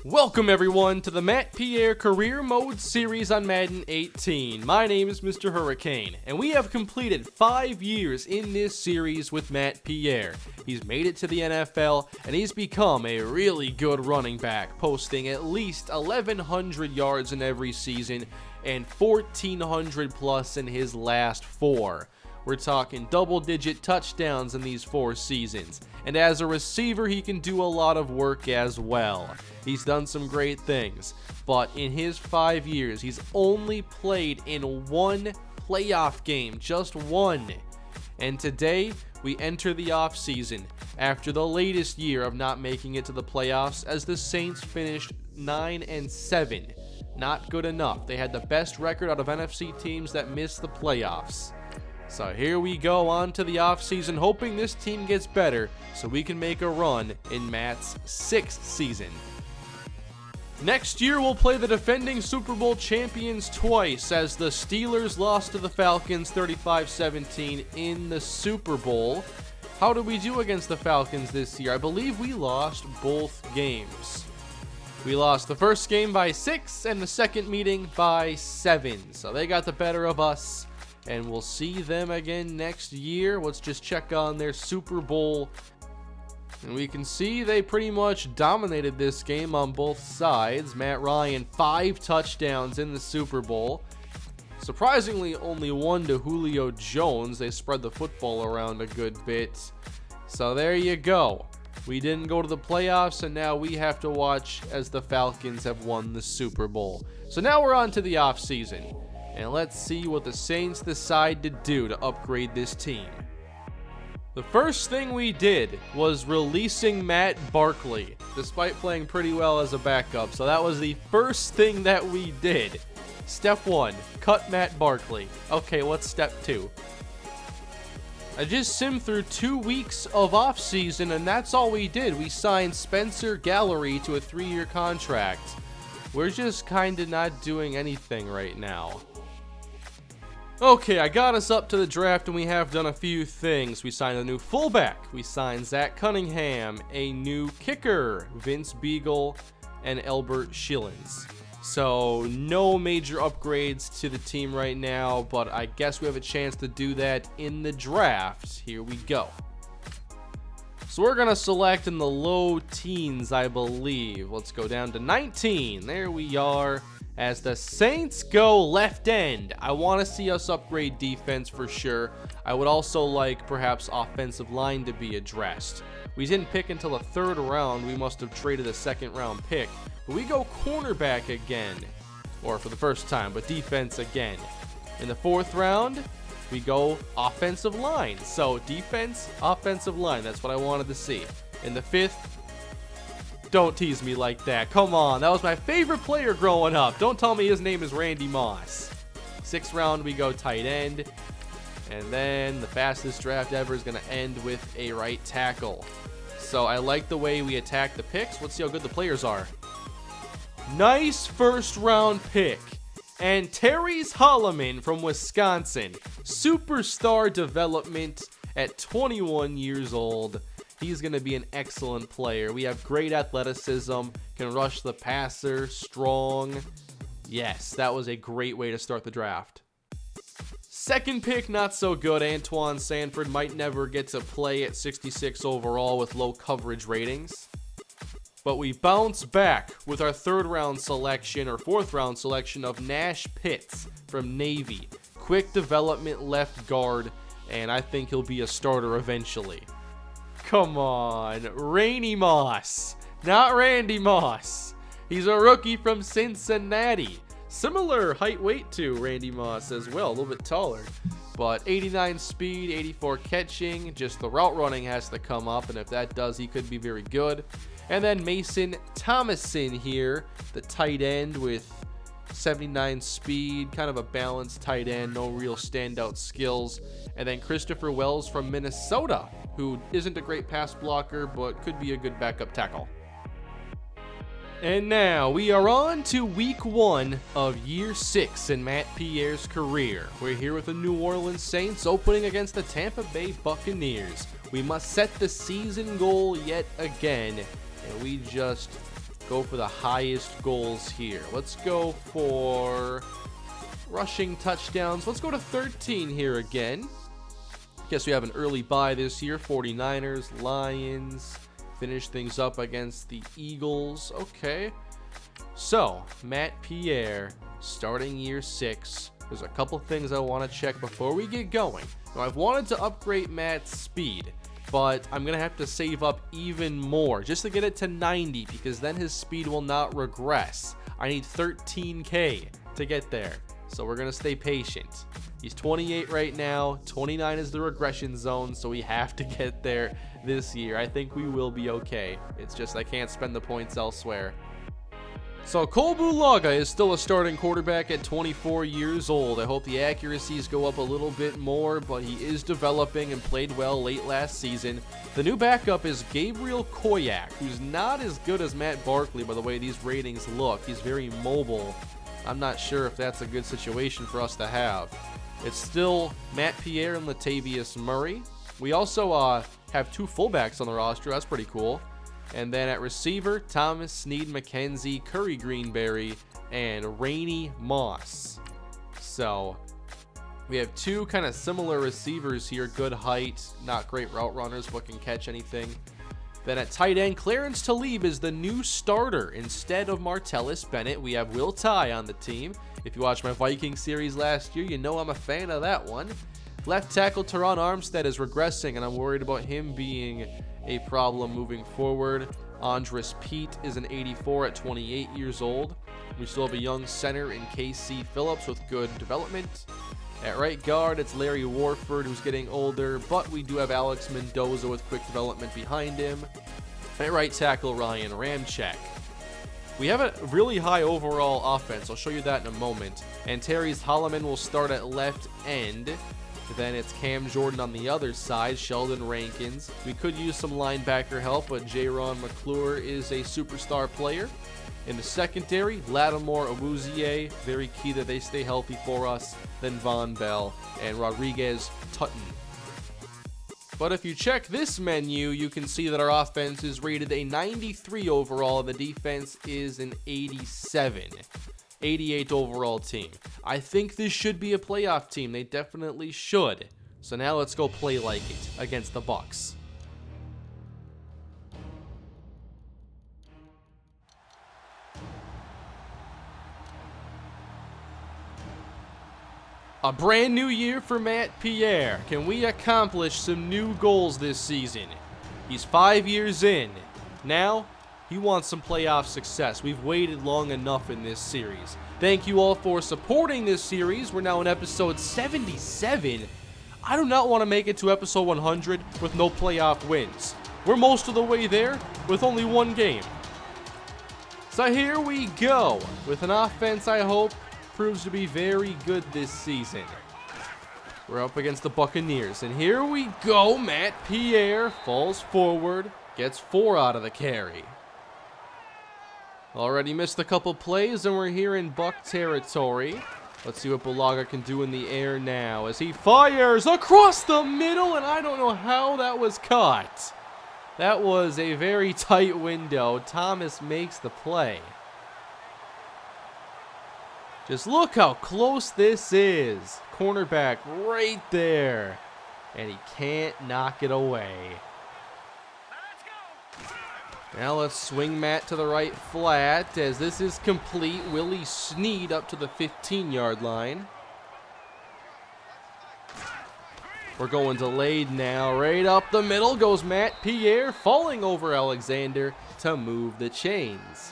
Welcome everyone to the Matt Pierre Career Mode series on Madden 18. My name is Mr. Hurricane, and we have completed 5 years in this series with Matt Pierre. He's made it to the NFL, and he's become a really good running back, posting at least 1,100 yards in every season and 1,400 plus in his last 4. We're talking double-digit touchdowns in these 4 seasons. And as a receiver, he can do a lot of work as well. He's done some great things, but in his 5 years, he's only played in 1 playoff game, just 1. And today, we enter the offseason after the latest year of not making it to the playoffs, as the Saints finished 9-7. Not good enough. They had the best record out of NFC teams that missed the playoffs. So here we go on to the offseason, hoping this team gets better so we can make a run in Matt's 6th season. Next year, we'll play the defending Super Bowl champions twice, as the Steelers lost to the Falcons 35-17 in the Super Bowl. How did we do against the Falcons this year? I believe we lost both games. We lost the first game by 6 and the second meeting by 7. So they got the better of us. And we'll see them again next year. Let's just check on their Super Bowl. And we can see they pretty much dominated this game on both sides. Matt Ryan, 5 touchdowns in the Super Bowl. Surprisingly, only 1 to Julio Jones. They spread the football around a good bit. So there you go. We didn't go to the playoffs, and now we have to watch as the Falcons have won the Super Bowl. So now we're on to the offseason. And let's see what the Saints decide to do to upgrade this team. The first thing we did was releasing Matt Barkley, despite playing pretty well as a backup. So that was the first thing that we did. Step 1, cut Matt Barkley. Okay, what's step 2? I just simmed through 2 weeks of off-season, and that's all we did. We signed Spencer Gallery to a 3-year contract. We're just kind of not doing anything right now. Okay, I got us up to the draft, and we have done a few things. We signed a new fullback. We signed Zach Cunningham, a new kicker, Vince Beagle, and Elbert Schillens. So no major upgrades to the team right now, but I guess we have a chance to do that in the draft. Here we go. So we're going to select in the low teens, I believe. Let's go down to 19. There we are. As the Saints go left end, I want to see us upgrade defense for sure. I would also like perhaps offensive line to be addressed. We didn't pick until the 3rd round. We must have traded a 2nd round pick. But we go cornerback again, or for the first time, but defense again. In the 4th round, we go offensive line. So defense, offensive line, that's what I wanted to see. In the 5th, don't tease me like that. Come on, that was my favorite player growing up. Don't tell me his name is Randy Moss. 6th round, we go tight end. And then the fastest draft ever is going to end with a right tackle. So I like the way we attack the picks. Let's see how good the players are. Nice 1st round pick. And Terry's Holloman from Wisconsin. Superstar development at 21 years old. He's going to be an excellent player. We have great athleticism, can rush the passer, strong. Yes, that was a great way to start the draft. 2nd pick, not so good. Antoine Sanford might never get to play at 66 overall with low coverage ratings. But we bounce back with our 3rd round selection or 4th round selection of Nash Pitts from Navy. Quick development left guard, and I think he'll be a starter eventually. Come on, Rainy Moss, not Randy Moss. He's a rookie from Cincinnati. Similar height weight to Randy Moss as well, a little bit taller. But 89 speed, 84 catching, just the route running has to come up, and if that does, he could be very good. And then Mason Thomason here, the tight end with 79 speed, kind of a balanced tight end, no real standout skills. And then Christopher Wells from Minnesota, who isn't a great pass blocker, but could be a good backup tackle. And now we are on to week 1 of year 6 in Matt Pierre's career. We're here with the New Orleans Saints opening against the Tampa Bay Buccaneers. We must set the season goal yet again, and we just go for the highest goals here. Let's go for rushing touchdowns. Let's go to 13 here again. Guess we have an early bye this year. 49ers, Lions. Finish things up against the Eagles. Okay. So, Matt Pierre, starting year 6. There's a couple things I want to check before we get going. Now, I've wanted to upgrade Matt's speed, but I'm going to have to save up even more just to get it to 90, because then his speed will not regress. I need 13K to get there, so we're going to stay patient. He's 28 right now. 29 is the regression zone, so we have to get there this year. I think we will be okay. It's just I can't spend the points elsewhere. So Cole Bulaga is still a starting quarterback at 24 years old. I hope the accuracies go up a little bit more, but he is developing and played well late last season. The new backup is Gabriel Koyak, who's not as good as Matt Barkley by the way these ratings look. He's very mobile. I'm not sure if that's a good situation for us to have. It's still Matt Pierre and Latavius Murray. We also have 2 fullbacks on the roster. That's pretty cool. And then at receiver, Thomas Snead McKenzie, Curry Greenberry, and Rainey Moss. So we have 2 kind of similar receivers here. Good height, not great route runners, but can catch anything. Then at tight end, Clarence Talib is the new starter. Instead of Martellus Bennett, we have Will Tye on the team. If you watched my Viking series last year, you know I'm a fan of that one. Left tackle Teron Armstead is regressing, and I'm worried about him being a problem moving forward. Andres Pete is an 84 at 28 years old. We still have a young center in KC Phillips with good development. At right guard, it's Larry Warford, who's getting older, but we do have Alex Mendoza with quick development behind him. At right tackle, Ryan Ramczyk. We have a really high overall offense. I'll show you that in a moment. And Terry's Holloman will start at left end. Then it's Cam Jordan on the other side, Sheldon Rankins. We could use some linebacker help, but Jaron McClure is a superstar player. In the secondary, Lattimore, Awuzie, very key that they stay healthy for us. Then Von Bell and Rodriguez Tutton. But if you check this menu, you can see that our offense is rated a 93 overall, and the defense is an 87. 88 overall team. I think this should be a playoff team. They definitely should. So now let's go play like it against the Bucs. A brand new year for Matt Pierre. Can we accomplish some new goals this season? He's 5 years in. Now, he wants some playoff success. We've waited long enough in this series. Thank you all for supporting this series. We're now in episode 77. I do not want to make it to episode 100 with no playoff wins. We're most of the way there with only 1 game. So here we go with an offense I hope proves to be very good this season. We're up against the Buccaneers, and here we go. Matt Pierre falls forward, gets 4 out of the carry. Already missed a couple plays, and we're here in Buck territory. Let's see what Bulaga can do in the air now as he fires across the middle, and I don't know how that was caught. That was a very tight window. Thomas makes the play. Just look how close this is. Cornerback right there. And he can't knock it away. Now let's swing Matt to the right flat as this is complete. Willie Snead up to the 15-yard line. We're going delayed now. Right up the middle goes Matt Pierre, falling over Alexander to move the chains.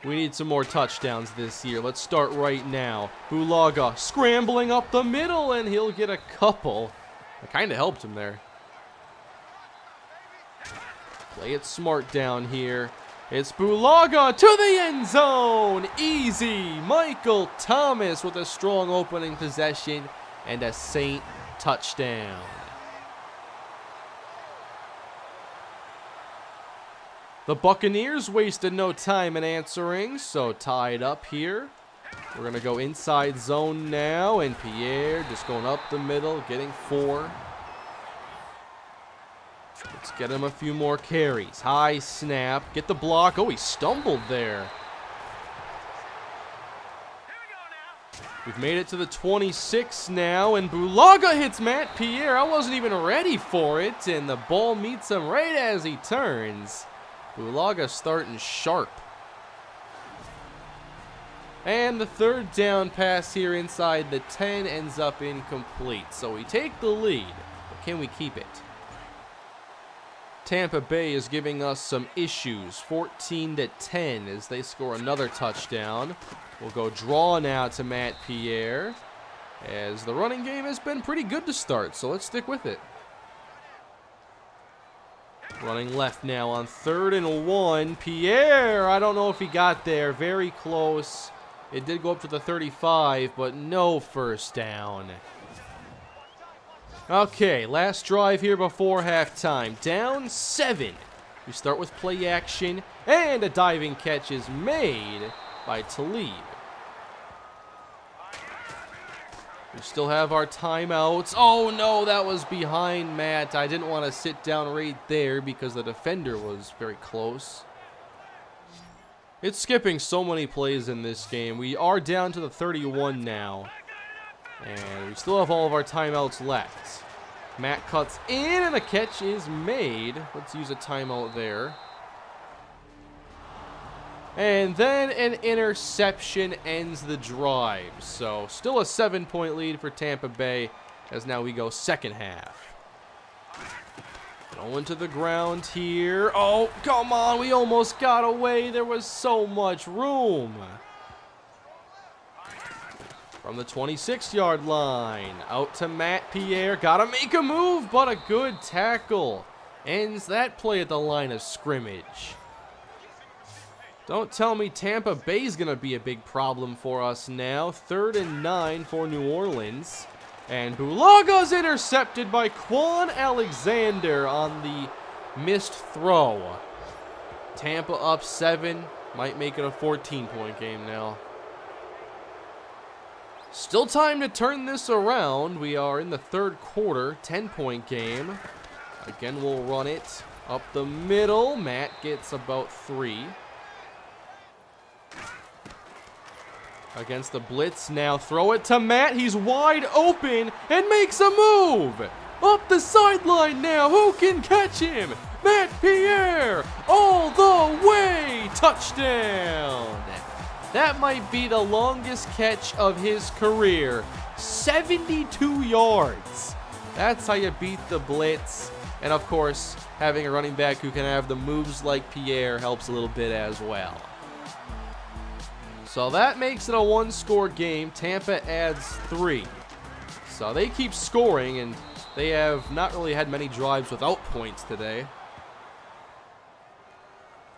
We need some more touchdowns this year. Let's start right now. Bulaga scrambling up the middle, and he'll get a couple. I kind of helped him there. Play it smart down here. It's Bulaga to the end zone. Easy. Michael Thomas with a strong opening possession and a Saint touchdown. The Buccaneers wasted no time in answering, so tied up here. We're going to go inside zone now, and Pierre just going up the middle, getting 4. Let's get him a few more carries. High snap. Get the block. Oh, he stumbled there. We've made it to the 26 now, and Bulaga hits Matt Pierre. I wasn't even ready for it, and the ball meets him right as he turns. Bulaga starting sharp. And the third down pass here inside the 10 ends up incomplete. So we take the lead, but can we keep it? Tampa Bay is giving us some issues. 14-10 as they score another touchdown. We'll go draw now to Matt Pierre, as the running game has been pretty good to start, so let's stick with it. Running left now on 3rd and 1. Pierre, I don't know if he got there. Very close. It did go up to the 35, but no first down. Okay, last drive here before halftime. Down 7. We start with play action, and a diving catch is made by Talib. We still have our timeouts. Oh no, that was behind Matt. I didn't want to sit down right there because the defender was very close. It's skipping so many plays in this game. We are down to the 31 now. And we still have all of our timeouts left. Matt cuts in and a catch is made. Let's use a timeout there. And then an interception ends the drive. So still a 7-point lead for Tampa Bay as now we go second half. Going to the ground here. Oh, come on. We almost got away. There was so much room. From the 26-yard line. Out to Matt Pierre. Got to make a move, but a good tackle. Ends that play at the line of scrimmage. Don't tell me Tampa Bay's going to be a big problem for us now. 3rd and 9 for New Orleans. And Bulaga's intercepted by Quan Alexander on the missed throw. Tampa up 7. Might make it a 14-point game now. Still time to turn this around. We are in the third quarter. 10-point game. Again, we'll run it up the middle. Matt gets about 3. Against the blitz now. Throw it to Matt. He's wide open and makes a move. Up the sideline now. Who can catch him? Matt Pierre all the way. Touchdown. That might be the longest catch of his career. 72 yards. That's how you beat the blitz. And of course, having a running back who can have the moves like Pierre helps a little bit as well. So that makes it a 1-score game. Tampa adds 3. So they keep scoring, and they have not really had many drives without points today.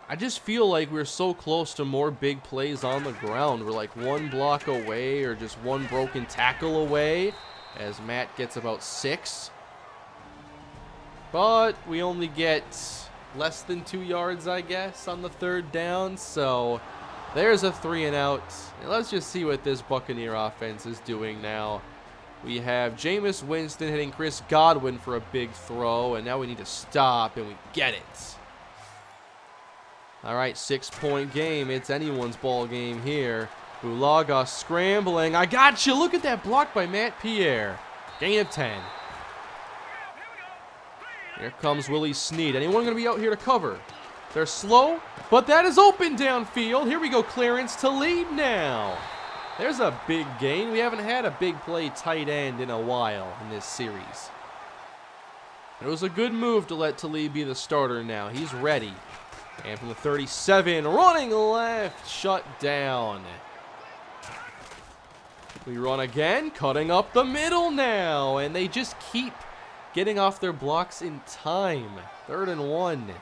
I just feel like we're so close to more big plays on the ground. We're like 1 block away or just 1 broken tackle away, as Matt gets about 6. But we only get less than 2 yards, I guess, on the 3rd down. So there's a 3 and out. And let's just see what this Buccaneer offense is doing now. We have Jameis Winston hitting Chris Godwin for a big throw, and now we need to stop, and we get it. All right, 6-point game. It's anyone's ball game here. Bulaga scrambling. I got you. Look at that block by Matt Pierre. Gain of 10. Here comes Willie Snead. Anyone going to be out here to cover? They're slow, but that is open downfield. Here we go, clearance to lead now. There's a big gain. We haven't had a big play tight end in a while in this series. It was a good move to let Talib be the starter now. He's ready. And from the 37, running left, shut down. We run again, cutting up the middle now. And they just keep getting off their blocks in time. 3rd and 1.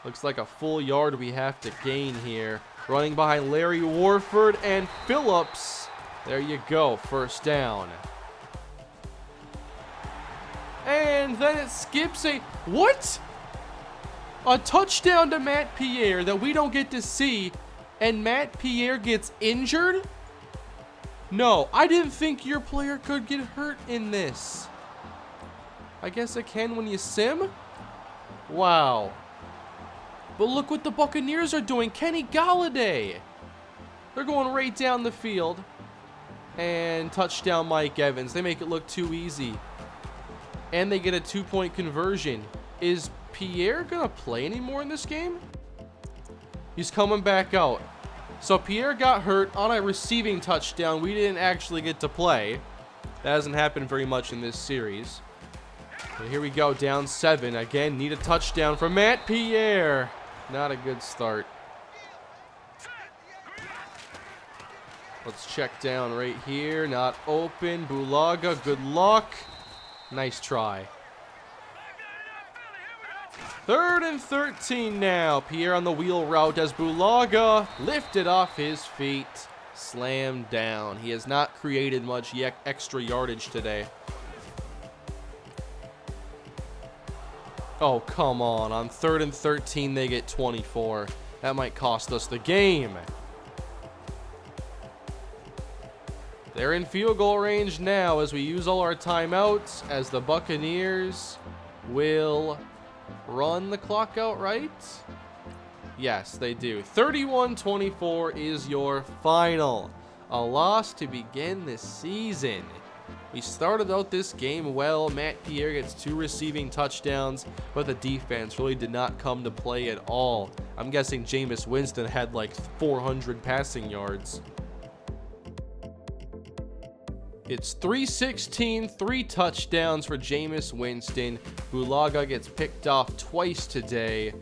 Looks like a full yard we have to gain here. Running behind Larry Warford and Phillips. There you go, first down. And then it skips a... What? A touchdown to Matt Pierre that we don't get to see, and Matt Pierre gets injured? No, I didn't think your player could get hurt in this. I guess it can when you sim. Wow. But look what the Buccaneers are doing. Kenny Galladay. They're going right down the field. And touchdown Mike Evans. They make it look too easy. And they get a 2-point conversion. Is Pierre going to play anymore in this game? He's coming back out. So Pierre got hurt on a receiving touchdown. We didn't actually get to play. That hasn't happened very much in this series. But here we go, down 7. Again, need a touchdown from Matt Pierre. Not a good start. Let's check down right here. Not open. Bulaga, good luck. Nice try. 3rd and 13 now. Pierre on the wheel route as Bulaga lifted off his feet. Slammed down. He has not created much extra yardage today. Oh, come on. On 3rd and 13, they get 24. That might cost us the game. They're in field goal range now as we use all our timeouts, as the Buccaneers will run the clock out, right? Yes, they do. 31-24 is your final. A loss to begin the season. We started out this game well. Matt Pierre gets 2 receiving touchdowns, but the defense really did not come to play at all. I'm guessing Jameis Winston had like 400 passing yards. It's 316, 3 touchdowns for Jameis Winston. Bulaga gets picked off twice today.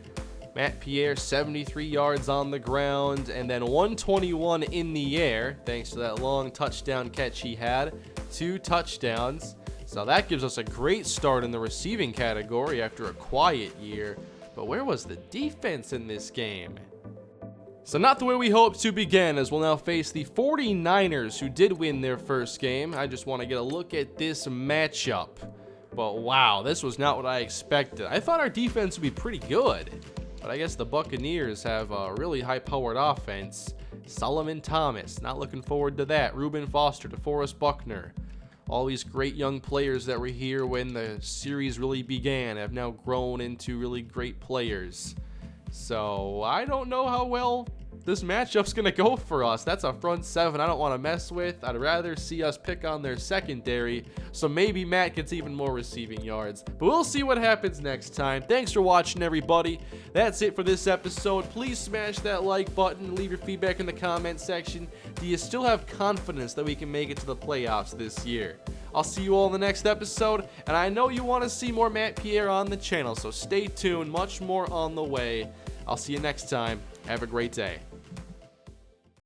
Matt Pierre, 73 yards on the ground, and then 121 in the air, thanks to that long touchdown catch he had. 2 touchdowns. So that gives us a great start in the receiving category after a quiet year. But where was the defense in this game? So not the way we hoped to begin, as we'll now face the 49ers, who did win their first game. I just want to get a look at this matchup. But wow, this was not what I expected. I thought our defense would be pretty good, but I guess the Buccaneers have a really high-powered offense. Solomon Thomas, not looking forward to that. Reuben Foster, DeForest Buckner. All these great young players that were here when the series really began have now grown into really great players. So I don't know how well this matchup's going to go for us. That's a front 7 I don't want to mess with. I'd rather see us pick on their secondary, so maybe Matt gets even more receiving yards. But we'll see what happens next time. Thanks for watching, everybody. That's it for this episode. Please smash that like button. Leave your feedback in the comment section. Do you still have confidence that we can make it to the playoffs this year? I'll see you all in the next episode, and I know you want to see more Matt Pierre on the channel, so stay tuned. Much more on the way. I'll see you next time. Have a great day.